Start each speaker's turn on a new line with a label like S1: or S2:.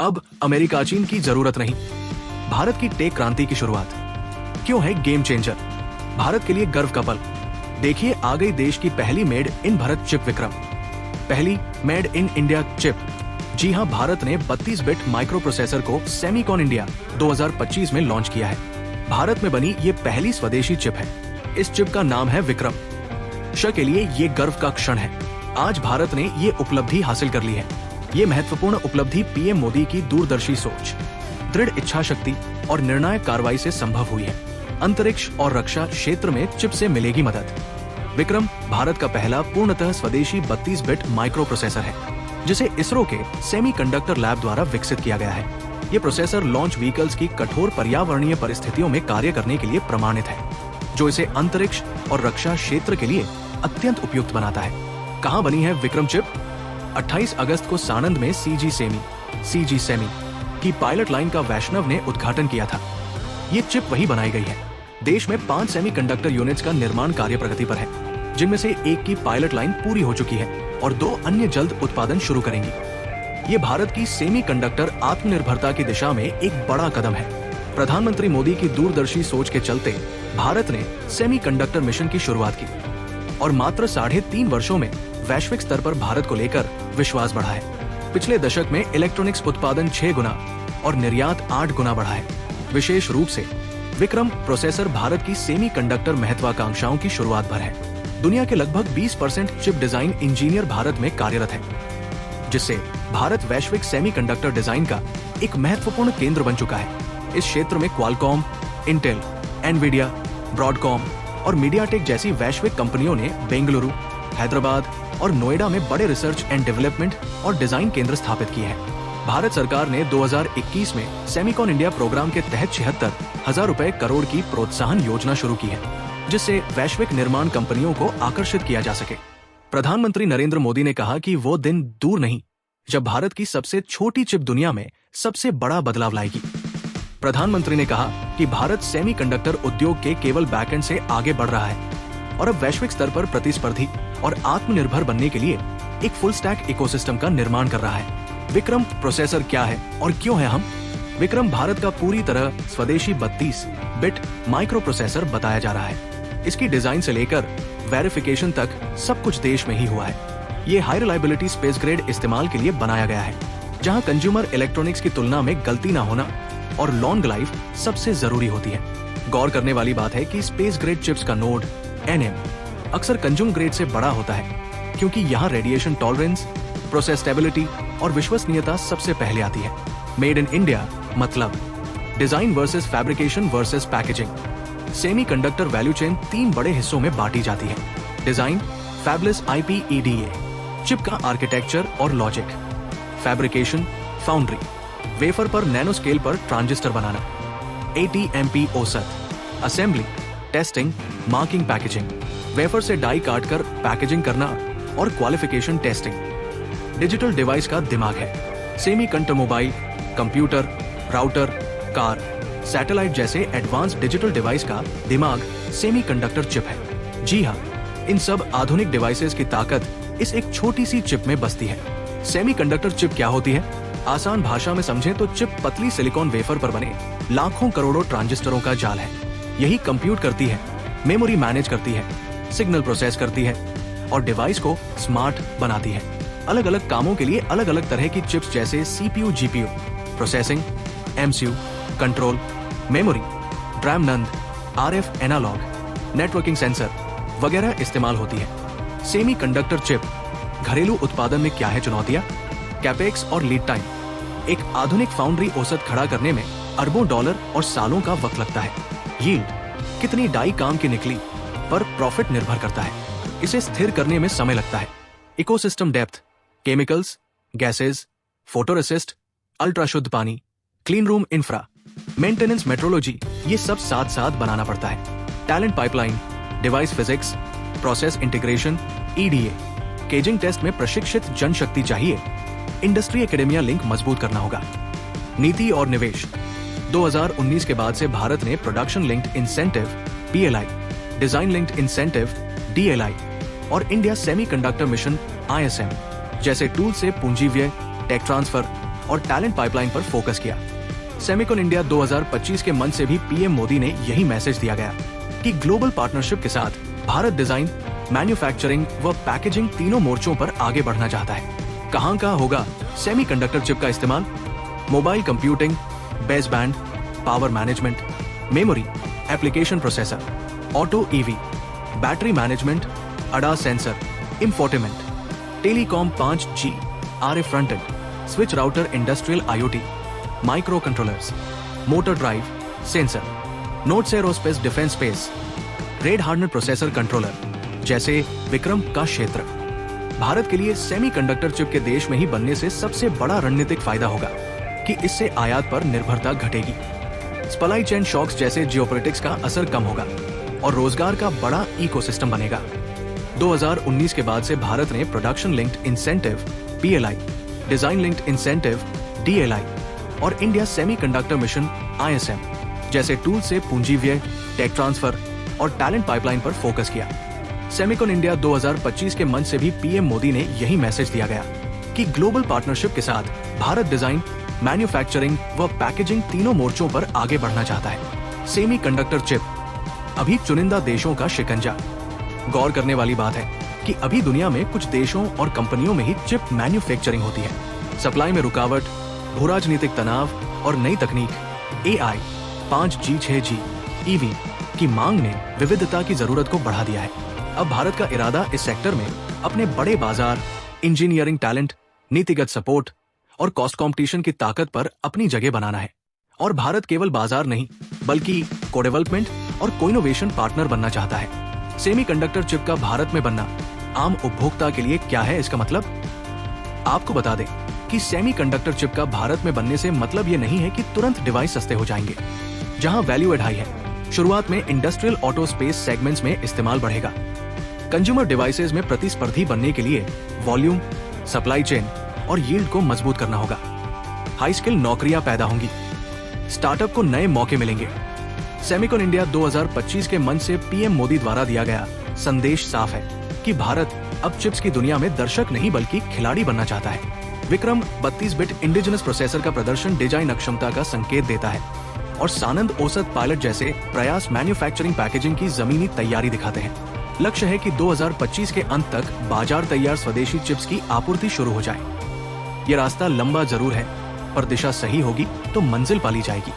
S1: अब अमेरिका चीन की जरूरत नहीं, भारत की टेक क्रांति की शुरुआत। क्यों है गेम चेंजर, भारत के लिए गर्व का पल। देखिए आ गई देश की पहली made in Bharat chip Vikram, पहली मेड इन इंडिया चिप। जी हां, भारत ने 32 बिट माइक्रो प्रोसेसर को सेमीकॉन इंडिया 2025 में लॉन्च किया है। भारत में बनी ये पहली स्वदेशी चिप है। इस चिप का नाम है विक्रम। श के लिए ये गर्व का क्षण है। आज भारत ने ये उपलब्धि हासिल कर ली है। ये महत्वपूर्ण उपलब्धि पीएम मोदी की दूरदर्शी सोच, दृढ़ इच्छा शक्ति और निर्णायक कार्रवाई से संभव हुई है। अंतरिक्ष और रक्षा क्षेत्र में चिप से मिलेगी मदद। विक्रम भारत का पहला पूर्णतः स्वदेशी 32 बिट माइक्रो प्रोसेसर है, जिसे इसरो के सेमीकंडक्टर लैब द्वारा विकसित किया गया है। ये प्रोसेसर लॉन्च व्हीकल्स की कठोर पर्यावरणीय परिस्थितियों में कार्य करने के लिए प्रमाणित है, जो इसे अंतरिक्ष और रक्षा क्षेत्र के लिए अत्यंत उपयुक्त बनाता है। कहाँ बनी है विक्रम चिप? 28 अगस्त को सानंद में सीजी सेमी की पायलट लाइन का वैष्णव ने उद्घाटन किया था। ये चिप वही बनाई गई है। देश में 5 सेमीकंडक्टर यूनिट्स का निर्माण कार्य प्रगति पर है, जिनमें से एक की पायलट लाइन पूरी हो चुकी है और 2 अन्य जल्द उत्पादन शुरू करेंगी। ये भारत की सेमीकंडक्टर आत्मनिर्भरता की दिशा में एक बड़ा कदम है। प्रधानमंत्री मोदी की दूरदर्शी सोच के चलते भारत ने सेमीकंडक्टर मिशन की शुरुआत की और मात्र 3.5 वर्षों में वैश्विक स्तर पर भारत को लेकर विश्वास बढ़ा है। पिछले दशक में इलेक्ट्रॉनिक्स उत्पादन 6 गुना और निर्यात 8 गुना बढ़ा है। विशेष रूप से विक्रम प्रोसेसर भारत की सेमीकंडक्टर महत्वाकांक्षाओं की शुरुआत भर है। दुनिया के लगभग 20% चिप डिजाइन इंजीनियर भारत में कार्यरत है, जिससे भारत वैश्विक सेमीकंडक्टर डिजाइन का एक महत्वपूर्ण केंद्र बन चुका है। इस क्षेत्र में क्वालकॉम, इंटेल, एनवीडिया, ब्रॉडकॉम और मीडियाटेक जैसी वैश्विक कंपनियों ने बेंगलुरु, हैदराबाद और नोएडा में बड़े रिसर्च एंड डेवलपमेंट और डिजाइन केंद्र स्थापित किए हैं। भारत सरकार ने 2021 में सेमीकॉन इंडिया प्रोग्राम के तहत 76,000 करोड़ की प्रोत्साहन योजना शुरू की है, जिससे वैश्विक निर्माण कंपनियों को आकर्षित किया जा सके। प्रधानमंत्री नरेंद्र मोदी ने कहा कि वो दिन दूर नहीं जब भारत की सबसे छोटी चिप दुनिया में सबसे बड़ा बदलाव लाएगी। प्रधानमंत्री ने कहा कि भारत सेमीकंडक्टर उद्योग के केवल बैकएंड से आगे बढ़ रहा है और अब वैश्विक स्तर पर प्रतिस्पर्धी और आत्मनिर्भर बनने के लिए एक फुल स्टैक इकोसिस्टम का निर्माण कर रहा है। विक्रम प्रोसेसर क्या है और क्यों है हम? विक्रम भारत का पूरी तरह स्वदेशी 32 बिट माइक्रो प्रोसेसर बताया जा रहा है। इसकी डिजाइन से लेकर वेरिफिकेशन तक सब कुछ देश में ही हुआ है। ये हाई रिलायबिलिटी स्पेस ग्रेड इस्तेमाल के लिए बनाया गया है, जहां कंज्यूमर इलेक्ट्रॉनिक्स की तुलना में गलती न होना और लॉन्ग लाइफ सबसे जरूरी होती है। गौर करने वाली बात है कि स्पेस ग्रेड चिप्स का नोड NM अक्सर कंज्यूम ग्रेड से बड़ा होता है, क्योंकि यहाँ रेडिएशन टॉलरेंस, प्रोसेस स्टेबिलिटी और विश्वसनीयता सबसे पहले आती है। मेड इन इंडिया मतलब design versus fabrication versus packaging. Semiconductor value chain 3 बड़े हिस्सों में बांटी जाती है: design, fabulous IP EDA, chip का आर्किटेक्चर और लॉजिक, फैब्रिकेशन, फाउंड्री, वेफर पर नैनो स्केल पर ट्रांजिस्टर बनाना, ATMP औसत, assembly, testing, marking, packaging, wafer से डाई काटकर पैकेजिंग करना और क्वालिफिकेशन टेस्टिंग। डिजिटल डिवाइस का दिमाग है। Semiconductor mobile, computer, router, car, satellite जैसे एडवांस डिजिटल डिवाइस का दिमाग सेमीकंडक्टर चिप है। जी हाँ, इन सब आधुनिक डिवाइसेस की ताकत इस एक छोटी सी चिप में बसती है। सेमीकंडक्टर चिप क्या होती है? आसान भाषा में समझें तो चिप पतली सिलिकॉन वेफर पर बने लाखों करोड़ों ट्रांजिस्टरों का जाल है। यही कंप्यूट करती है, मेमोरी मैनेज करती है, सिग्नल प्रोसेस करती है और डिवाइस को स्मार्ट बनाती है। अलग अलग कामों के लिए अलग अलग तरह की चिप्स जैसे CPU, GPU, processing, MCU, control, memory, DRAM NAND, RF analog, networking sensor वगैरह इस्तेमाल होती है। सेमीकंडक्टर चिप घरेलू उत्पादन में क्या है चुनौतियां? कैपेक्स और लीड टाइम। एक आधुनिक फाउंड्री औसत खड़ा करने में अरबों डॉलर और सालों का वक्त लगता है। यील्ड, कितनी डाई काम की निकली पर प्रॉफिट निर्भर करता है। इसे स्थिर करने में समय लगता है। Ecosystem depth, chemicals, gases, photoresist, ultra शुद्ध पानी, clean room infra, maintenance, metrology, ये सब साथ साथ बनाना पड़ता है। Talent pipeline, device physics, process integration, EDA, केजिंग टेस्ट में प्रशिक्षित जनशक्ति चाहिए। इंडस्ट्री एकेडेमिया लिंक मजबूत करना होगा। नीति और निवेश। 2019 के बाद से भारत ने production linked incentive PLI, design linked incentive DLI और इंडिया सेमीकंडक्टर मिशन ISM जैसे टूल से पूंजी व्यय, टेक ट्रांसफर, और टैलेंट पाइपलाइन पर फोकस किया। सेमिकॉन इंडिया 2025 के मंच से भी पीएम मोदी ने यही मैसेज दिया गया कि ग्लोबल पार्टनरशिप के साथ भारत डिजाइन, मैन्युफैक्चरिंग व पैकेजिंग तीनों मोर्चों पर आगे बढ़ना चाहता है। कहां होगा सेमीकंडक्टर चिप का इस्तेमाल? Mobile computing, base band, power management, memory, application processor, auto EV, battery management, ADAS sensor, infotainment, telecom 5G, RF front end, switch router, industrial IoT, micro controllers, motor drive, sensor, nodes aerospace, defence space, rad hardened processor controller जैसे विक्रम का क्षेत्र। भारत के लिए semiconductor chip के देश में ही बनने से सबसे बड़ा रणनीतिक फायदा होगा कि इससे आयात पर निर्भरता घटेगी, सप्लाई चेन शॉक्स जैसे जियोपॉलिटिक्स का असर कम होगा और रोजगार का बड़ा इकोसिस्टम बनेगा। 2019 के बाद से भारत ने production linked incentive PLI, design linked incentive DLI और इंडिया सेमीकंडक्टर मिशन ISM जैसे टूल से पूंजी व्यय, टेक ट्रांसफर और टैलेंट पाइपलाइन पर फोकस किया। सेमिकॉन इंडिया 2025 के मंच से भी पीएम मोदी ने यही मैसेज दिया गया कि ग्लोबल पार्टनरशिप के साथ भारत डिजाइन, मैन्युफैक्चरिंग व पैकेजिंग तीनों मोर्चों पर आगे बढ़ना चाहता है। सेमीकंडक्टर चिप अभी चुनिंदा देशों का शिकंजा। गौर करने वाली बात है कि अभी दुनिया में कुछ देशों और कंपनियों में ही चिप मैन्युफैक्चरिंग होती है। सप्लाई में रुकावट, भूराजनीतिक तनाव और नई तकनीक AI, 5G, 6G, EV की मांग ने विविधता की जरूरत को बढ़ा दिया है। अब भारत का इरादा इस सेक्टर में अपने बड़े बाजार, इंजीनियरिंग टैलेंट, नीतिगत सपोर्ट और कॉस्ट कंपटीशन की ताकत पर अपनी जगह बनाना है। और भारत केवल बाजार नहीं बल्कि को डेवलपमेंट और को इनोवेशन पार्टनर बनना चाहता है। सेमीकंडक्टर चिप का भारत में बनना आम उपभोक्ता के लिए क्या है इसका मतलब? आपको बता दें कि सेमीकंडक्टर चिप का भारत में बनने से मतलब ये नहीं है कि तुरंत डिवाइस सस्ते हो जाएंगे। जहां वैल्यू एड हाई है, शुरुआत में इंडस्ट्रियल ऑटो स्पेस सेगमेंट्स में इस्तेमाल बढ़ेगा। कंज्यूमर डिवाइसेज में प्रतिस्पर्धी बनने के लिए वॉल्यूम, सप्लाई चेन और यील्ड को मजबूत करना होगा। हाई स्किल नौकरियां पैदा होंगी, स्टार्टअप को नए मौके मिलेंगे। सेमिकॉन इंडिया 2025 के मंच से पीएम मोदी द्वारा दिया गया संदेश साफ है कि भारत अब चिप्स की दुनिया में दर्शक नहीं बल्कि खिलाड़ी बनना चाहता है। विक्रम 32 बिट इंडिजिनस प्रोसेसर का प्रदर्शन डिजाइन अक्षमता का संकेत देता है और सानंद औसत पायलट जैसे प्रयास मैन्युफैक्चरिंग पैकेजिंग की जमीनी तैयारी दिखाते हैं। लक्ष्य है कि 2025 के अंत तक बाजार तैयार स्वदेशी चिप्स की आपूर्ति शुरू हो जाए। ये रास्ता लंबा जरूर है, पर दिशा सही होगी तो मंजिल पाली जाएगी।